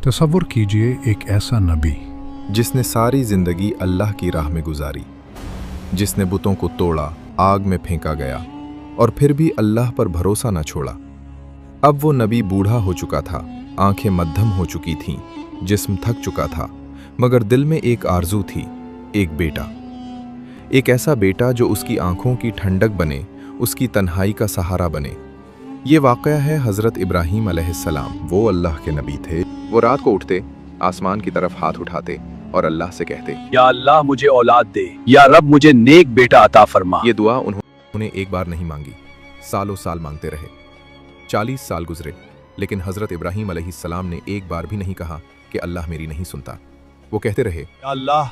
तसव्वुर कीजिए एक ऐसा नबी जिसने सारी जिंदगी अल्लाह की राह में गुजारी, जिसने बुतों को तोड़ा, आग में फेंका गया और फिर भी अल्लाह पर भरोसा न छोड़ा। अब वो नबी बूढ़ा हो चुका था, आंखें मध्यम हो चुकी थीं, जिस्म थक चुका था, मगर दिल में एक आरजू थी, एक बेटा। एक ऐसा बेटा जो उसकी आंखों की ठंडक बने, उसकी तन्हाई का सहारा बने। ये वाक़या है हज़रत इब्राहीम अलैहिस्सलाम। वो अल्लाह के नबी थे। वो रात को उठते, आसमान की तरफ हाथ उठाते और अल्लाह से कहते, या अल्लाह मुझे औलाद दे, या रब मुझे नेक बेटा अता फरमा। ये दुआ उन्होंने एक बार नहीं मांगी, सालों साल मांगते रहे। 40 साल गुजरे, लेकिन हज़रत इब्राहीम अलैहिस्सलाम ने एक बार भी नहीं कहा कि अल्लाह मेरी नहीं सुनता। वो कहते रहे, या अल्लाह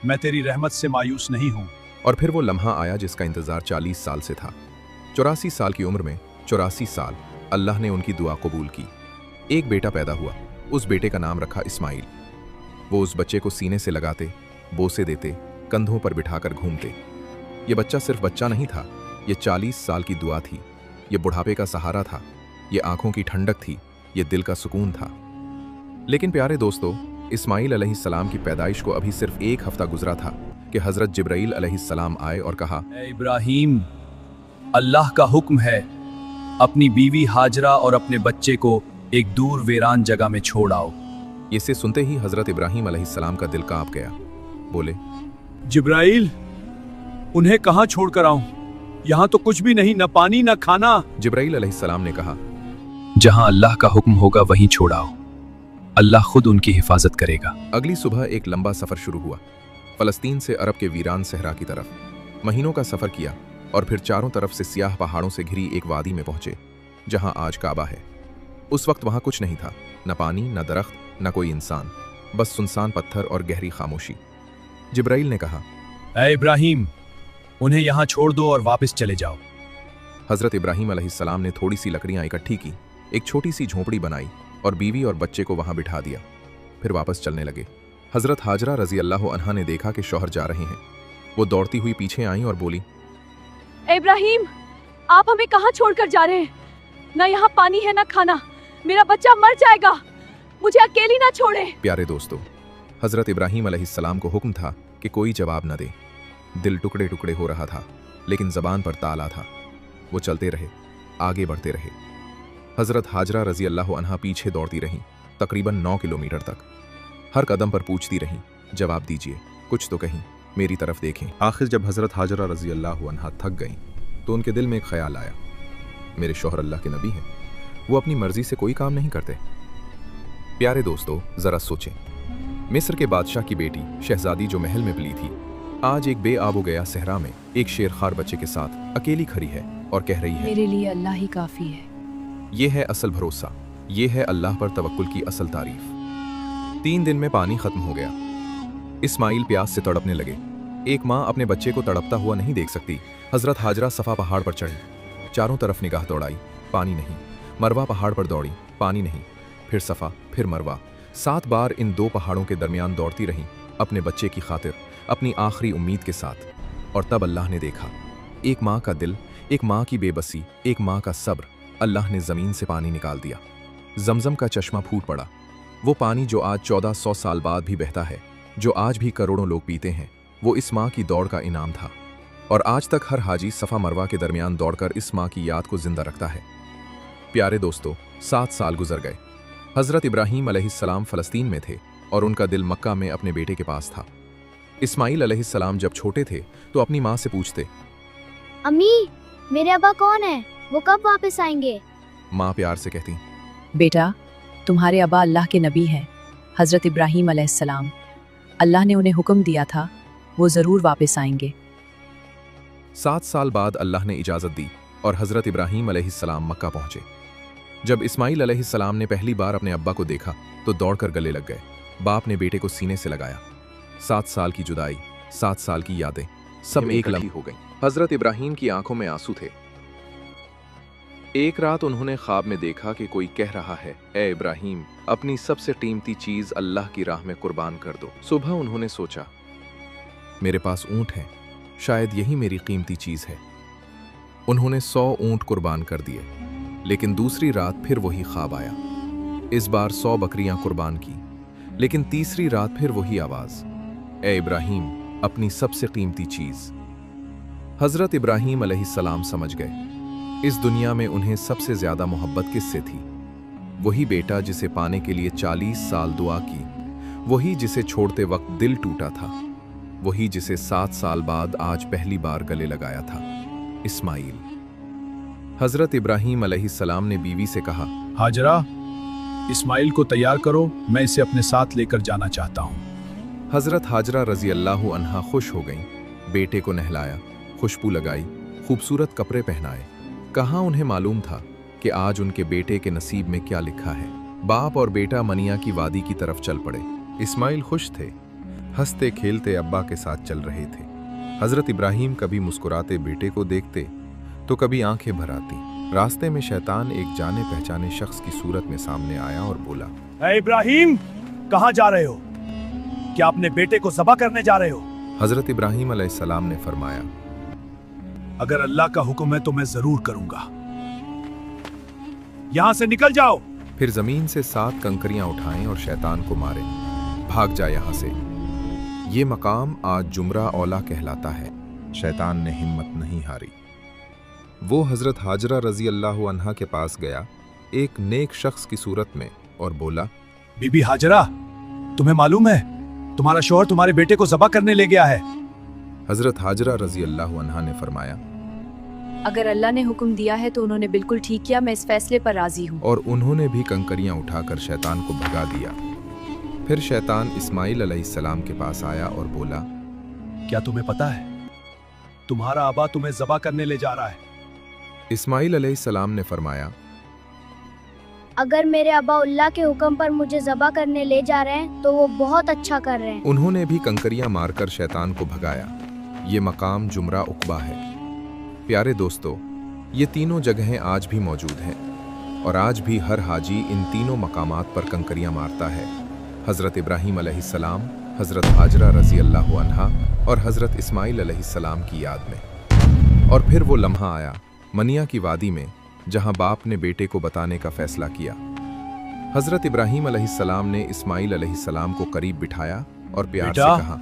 मैं तेरी रहमत से मायूस नहीं हूँ। और फिर वो लम्हा आया जिसका इंतजार 40 साल से था। 84 साल की उम्र में 84 साल अल्लाह ने उनकी दुआ कबूल की। एक बेटा पैदा हुआ, उस बेटे का नाम रखा इस्माइल। वो उस बच्चे को सीने से लगाते, बोसे देते, कंधों पर बिठाकर घूमते। ये बच्चा सिर्फ बच्चा नहीं था, ये 40 साल की दुआ थी, ये बुढ़ापे का सहारा था, ये आंखों की ठंडक थी, ये दिल का सुकून था। लेकिन प्यारे दोस्तों, इस्माइल अलैहिस्सलाम की पैदाइश को अभी सिर्फ एक हफ्ता गुजरा था कि हज़रत जिब्राईल अलैहिस्सलाम आए और कहा, ए इब्राहीम, अल्लाह का हुक्म है, अपनी बीवी हाजरा और अपने बच्चे को एक दूर वीरान जगह में छोड़ आओ। इसे सुनते ही हज़रत इब्राहीम अलैहिस्सलाम का दिल कांप गया। बोले, जिब्राईल, उन्हें कहाँ छोड़कर आऊं? यहाँ तो कुछ भी नहीं, न पानी न खाना। जिब्राईल अलैहिस्सलाम ने कहा, जहाँ अल्लाह का हुक्म होगा वहीं छोड़ आओ, अल्लाह खुद उनकी हिफाजत करेगा। अगली सुबह एक लंबा सफ़र शुरू हुआ, फ़लस्तीन से अरब के वीरान सहरा की तरफ। महीनों का सफ़र किया और फिर चारों तरफ से सियाह पहाड़ों से घिरी एक वादी में पहुंचे, जहां आज काबा है। उस वक्त वहां कुछ नहीं था, न पानी, न दरख्त, न कोई इंसान, बस सुनसान पत्थर और गहरी खामोशी। जिब्राईल ने कहा, ए इब्राहीम, उन्हें यहाँ छोड़ दो और वापस चले जाओ। हज़रत इब्राहीम अलैहिस्सलाम ने थोड़ी सी लकड़ियां इकट्ठी की, एक छोटी सी झोंपड़ी बनाई और बीवी और बच्चे को वहां बिठा दिया। फिर वापस चलने लगे। हज़रत हाजरा रज़ी अल्लाह अन्हा ने देखा कि शौहर जा रहे हैं। वो दौड़ती हुई पीछे आई और बोली, इब्राहीम, आप हमें कहाँ छोड़कर जा रहे हैं? न यहाँ पानी है न खाना, मेरा बच्चा मर जाएगा, मुझे अकेली ना छोड़े। प्यारे दोस्तों, हज़रत इब्राहीम अलैहिस्सलाम को हुक्म था कि कोई जवाब न दे। दिल टुकड़े टुकड़े हो रहा था, लेकिन ज़बान पर ताला था। वो चलते रहे, आगे बढ़ते रहे। हज़रत हाजरा रज़ी अल्लाह अन्हा पीछे दौड़ती रहीं, तकरीबन 9 किलोमीटर तक। हर कदम पर पूछती रहीं, जवाब दीजिए, कुछ तो कहीं, मेरी तरफ देखें। आखिर जब हज़रत हाजरा रज़ी अल्लाह अन्हा थक गईं, तो उनके दिल में एक ख्याल आया, मेरे शौहर अल्लाह के नबी हैं, वो अपनी मर्जी से कोई काम नहीं करते। प्यारे दोस्तों, ज़रा सोचें, मिस्र के बादशाह की बेटी शहजादी जो महल में पली थी, आज एक बेआबो गया सहरा में एक शेरखार बच्चे के साथ अकेली खड़ी है और कह रही है, मेरे लिए अल्लाह ही काफी है। ये है असल भरोसा, ये है अल्लाह पर तवक्कुल की असल तारीफ। 3 दिन में पानी खत्म हो गया। इस्माइल प्यास से तड़पने लगे। एक माँ अपने बच्चे को तड़पता हुआ नहीं देख सकती। हज़रत हाजरा सफ़ा पहाड़ पर चढ़ी, चारों तरफ निगाह दौड़ाई, पानी नहीं। मरवा पहाड़ पर दौड़ी, पानी नहीं। फिर सफ़ा, फिर मरवा। 7 बार इन 2 पहाड़ों के दरमियान दौड़ती रहीं, अपने बच्चे की खातिर, अपनी आखिरी उम्मीद के साथ। और तब अल्लाह ने देखा, एक माँ का दिल, एक माँ की बेबसी, एक माँ का सब्र। अल्लाह ने ज़मीन से पानी निकाल दिया। जमजम का चश्मा फूट पड़ा। वो पानी जो आज 1400 साल बाद भी बहता है, जो आज भी करोड़ों लोग पीते हैं, वो इस माँ की दौड़ का इनाम था। और आज तक हर हाजी सफ़ा मरवा के दरमियान दौड़कर इस माँ की याद को जिंदा रखता है। प्यारे दोस्तों, 7 साल गुजर गए। हज़रत इब्राहीम अलैहिस्सलाम फ़लस्तीन में थे और उनका दिल मक्का में अपने बेटे के पास था। इस्माइल अलैहिस्सलाम जब छोटे थे तो अपनी माँ से पूछते, अम्मी, मेरे अब्बा कौन है? वो कब वापस आएंगे? माँ प्यार से कहती, बेटा, तुम्हारे अब्बा अल्लाह के नबी हैं, हज़रत इब्राहीम अलैहिस्सलाम। अल्लाह ने उन्हें हुक्म दिया था, वो ज़रूर वापस आएंगे। 7 साल बाद अल्लाह ने इजाज़त दी और हज़रत इब्राहीम अलैहिस्सलाम मक्का पहुँचे। जब इस्माइल अलैहिस्सलाम ने पहली बार अपने अब्बा को देखा तो दौड़कर गले लग गए। बाप ने बेटे को सीने से लगाया। 7 साल की जुदाई, 7 साल की यादें, सब एक लम्हे हो गईं। हज़रत इब्राहीम की आंखों में आंसू थे। एक रात उन्होंने ख्वाब में देखा कि कोई कह रहा है, ए इब्राहीम, अपनी सबसे कीमती चीज़ अल्लाह की राह में कुर्बान कर दो। सुबह उन्होंने सोचा, मेरे पास ऊँट है, शायद यही मेरी कीमती चीज़ है। उन्होंने 100 ऊँट कुर्बान कर दिए। लेकिन दूसरी रात फिर वही ख्वाब आया। इस बार 100 बकरियां कुर्बान की, लेकिन तीसरी रात फिर वही आवाज, ए इब्राहिम, अपनी सबसे कीमती चीज। हजरत इब्राहिम अलैहिस्सलाम समझ गए इस दुनिया में उन्हें सबसे ज्यादा मोहब्बत किससे थी। वही बेटा जिसे पाने के लिए 40 साल दुआ की, वही जिसे छोड़ते वक्त दिल टूटा था, वही जिसे 7 साल बाद आज पहली बार गले लगाया था, इस्माइल। हजरत इब्राहिम अलैहिस्सलाम ने बीवी से कहा, हाजरा, इस्माइल को तैयार करो, मैं इसे अपने साथ लेकर जाना चाहता हूँ। हजरत हाजरा रजी अल्लाह अन्हा खुश हो गईं। बेटे को नहलाया, खुशबू लगाई, खूबसूरत कपड़े पहनाए। कहाँ उन्हें मालूम था कि आज उनके बेटे के नसीब में क्या लिखा है। बाप और बेटा मनिया की वादी की तरफ चल पड़े। इस्माइल खुश थे, हंसते खेलते अब्बा के साथ चल रहे थे। हजरत इब्राहिम कभी मुस्कुराते बेटे को देखते तो कभी आंखें भर आती। रास्ते में शैतान एक जाने पहचाने शख्स की सूरत में सामने आया और बोला, ए इब्राहिम, कहाँ जा रहे हो? क्या अपने बेटे को ज़बह करने जा रहे हो? हजरत इब्राहिम अलैहिस्सलाम ने फरमाया, अगर अल्लाह का हुक्म है तो मैं जरूर करूंगा। यहां से निकल जाओ। फिर जमीन से 7 कंकरियां उठाएं और शैतान को मारे। भाग जा यहां से। ये मकाम आज जुमरा औला कहलाता है। शैतान ने हिम्मत नहीं हारी। वो हजरत हाजरा रजी अल्लाह अन्हा के पास गया, एक नेक शख्स की सूरत में, और बोला, बीबी हाजरा, तुम्हें मालूम है तुम्हारा शौहर तुम्हारे बेटे को ज़बह करने ले गया है। हजरत हाजरा रजी अल्लाह अन्हा ने फरमाया, अगर अल्लाह ने हुक्म दिया है तो उन्होंने बिल्कुल ठीक किया, मैं इस फैसले पर राजी हूँ। और उन्होंने भी कंकरियां उठाकर शैतान को भगा दिया। फिर शैतान इस्माइल अलैहिस्सलाम के पास आया और बोला, क्या तुम्हें पता है तुम्हारा अब्बा तुम्हें ज़बह करने ले जा रहा है? इस्माइल अलैहिस्सलाम ने फरमाया, अगर मेरे अब्बा अल्लाह के हुक्म पर मुझे ज़बह करने ले जा रहे हैं तो वो बहुत अच्छा कर रहे हैं। उन्होंने भी कंकरियां मारकर शैतान को भगाया। ये मकाम जुमरा उकबा है। प्यारे दोस्तों, ये तीनों जगहें आज भी मौजूद हैं और आज भी हर हाजी इन तीनों मकामात पर कंकरियां मारता है। हज़रत इब्राहिम अलैहिस्सलाम, हज़रत हाजरा रज़ी अल्लाह अन्हा और हज़रत इस्माइल अलैहिस्सलाम की याद में। और फिर वो लम्हा आया मनिया की वादी में, जहां बाप ने बेटे को बताने का फैसला किया। हज़रत इब्राहिम अलैहिस्सलाम ने इस्माइल अलैहिस्सलाम को करीब बिठाया और प्यार से कहा,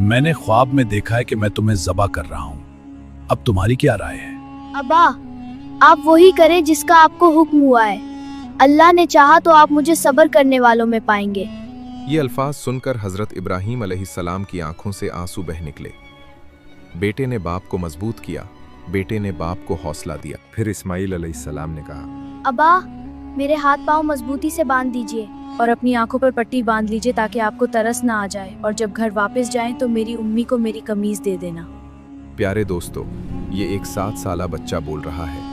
मैंने ख्वाब में देखा है कि मैं तुम्हें ज़बह कर रहा हूँ, अब तुम्हारी क्या राय है? अब्बा, आप वही करें जिसका आपको हुक्म हुआ है। अल्लाह ने चाहा तो आप मुझे सब्र करने वालों में पाएंगे। ये अल्फाज सुनकर हज़रत इब्राहिम अलैहिस्सलाम की आंखों से आंसू बह निकले। बेटे ने बाप को मजबूत किया, बेटे ने बाप को हौसला दिया। फिर इस्माइल अलैहिस्सलाम ने कहा, अब्बा, मेरे हाथ पांव मजबूती से बांध दीजिए और अपनी आंखों पर पट्टी बांध लीजिए ताकि आपको तरस ना आ जाए, और जब घर वापस जाएं तो मेरी उम्मी को मेरी कमीज दे देना। प्यारे दोस्तों, ये एक 7 साला बच्चा बोल रहा है।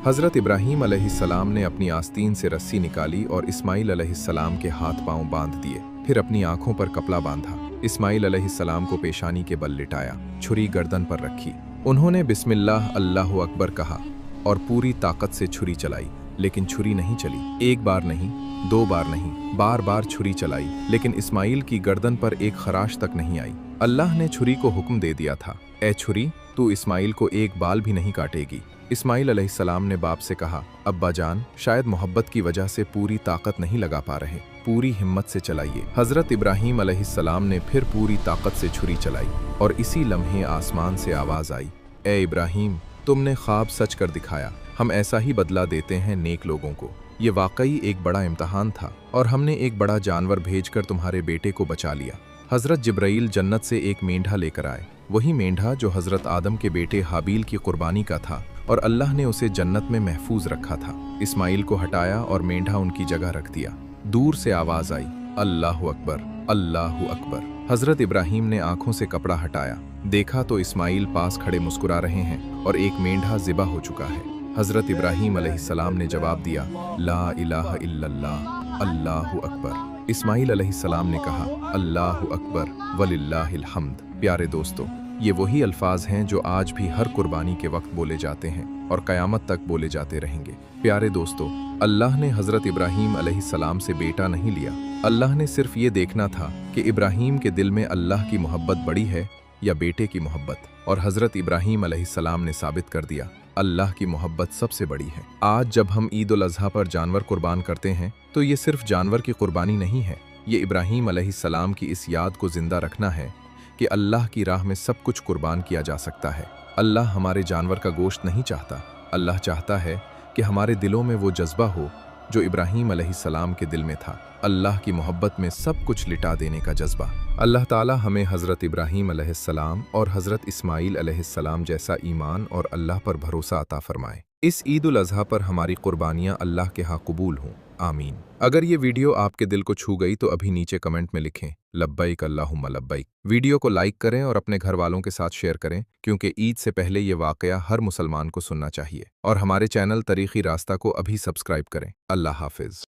हज़रत इब्राहिम अलैहिस्सलाम ने अपनी आस्तीन से रस्सी निकाली और इस्माइल अलैहिस्सलाम के हाथ पांव बांध दिए। फिर अपनी आंखों पर कपड़ा बांधा। इस्माइल अलैहिस्सलाम को पेशानी के बल लिटाया, छुरी गर्दन पर रखी। उन्होंने बिस्मिल्लाह अल्लाहु अकबर कहा और पूरी ताकत से छुरी चलाई, लेकिन छुरी नहीं चली। 1 बार नहीं, 2 बार नहीं, बार बार छुरी चलाई, लेकिन इस्माइल की गर्दन पर एक खराश तक नहीं आई। अल्लाह ने छुरी को हुक्म दे दिया था, ए छुरी, तू इस्माइल को एक बाल भी नहीं काटेगी। इस्माइल अलैहिस्सलाम ने बाप से कहा, अब्बा जान, शायद मोहब्बत की वजह से पूरी ताकत नहीं लगा पा रहे, पूरी हिम्मत से चलाइए। हज़रत इब्राहिम अलैहिस्सलाम ने फिर पूरी ताकत से छुरी चलाई और इसी लम्हे आसमान से आवाज़ आई, ए इब्राहिम, तुमने ख्वाब सच कर दिखाया। हम ऐसा ही बदला देते हैं नेक लोगों को। ये वाकई एक बड़ा इम्तहान था और हमने एक बड़ा जानवर भेजकर तुम्हारे बेटे को बचा लिया। हज़रत जिब्राइल जन्नत से एक मेंढा लेकर आए, वही मेंढा जो हज़रत आदम के बेटे हाबील की कुर्बानी का था, और अल्लाह ने उसे जन्नत में महफूज रखा था। इस्माइल को हटाया और मेंढा उनकी जगह रख दिया। दूर से आवाज़ आई, अल्लाहु अकबर, अल्लाहु अकबर। हज़रत इब्राहिम ने आंखों से कपड़ा हटाया, देखा तो इस्माइल पास खड़े मुस्कुरा रहे हैं और एक मेंढा ज़िबा हो चुका है। हज़रत इब्राहिम अलैहिस्सलाम ने जवाब दिया, ला इलाहा इल्लल्लाह, अल्लाहु अकबर। इस्माइल अलैहिस्सलाम ने कहा, अल्लाहु अकबर वलिल्लाहिल हम्द। प्यारे दोस्तों, ये वही अल्फाज हैं जो आज भी हर कुर्बानी के वक्त बोले जाते हैं और क़यामत तक बोले जाते रहेंगे। प्यारे दोस्तों, अल्लाह ने हज़रत इब्राहिम अलैहिस्सलाम से बेटा नहीं लिया। अल्लाह ने सिर्फ ये देखना था कि इब्राहिम के दिल में अल्लाह की मोहब्बत बड़ी है या बेटे की मोहब्बत। और हज़रत इब्राहीम अलैहिस्सलाम ने साबित कर दिया, अल्लाह की मोहब्बत सबसे बड़ी है। आज जब हम ईद उल अज़हा पर जानवर कुर्बान करते हैं तो ये सिर्फ जानवर की कुर्बानी नहीं है, ये इब्राहीम अलैहिस्सलाम की इस याद को जिंदा रखना है कि अल्लाह की राह में सब कुछ कुर्बान किया जा सकता है। अल्लाह हमारे जानवर का गोश्त नहीं चाहता, अल्लाह चाहता है कि हमारे दिलों में वो जज्बा हो जो इब्राहीम अलैहिस्सलाम के दिल में था, अल्लाह की मोहब्बत में सब कुछ लिटा देने का जज्बा। अल्लाह ताला हमें हज़रत इब्राहीम अलैहिस्सलाम और हज़रत इस्माईल अलैहिस्सलाम जैसा ईमान और अल्लाह पर भरोसा अता फरमाए। इस ईद उल अज़हा पर हमारी कुर्बानियाँ अल्लाह के यहाँ कबूल हों, आमीन। अगर ये वीडियो आपके दिल को छू गई तो अभी नीचे कमेंट में लिखें लब्बैक अल्लाहुम्मा लब्बैक। वीडियो को लाइक करें और अपने घर वालों के साथ शेयर करें, क्योंकि ईद से पहले ये वाक़या हर मुसलमान को सुनना चाहिए। और हमारे चैनल तरीक़ी रास्ता को अभी सब्सक्राइब करें। अल्लाह हाफिज़।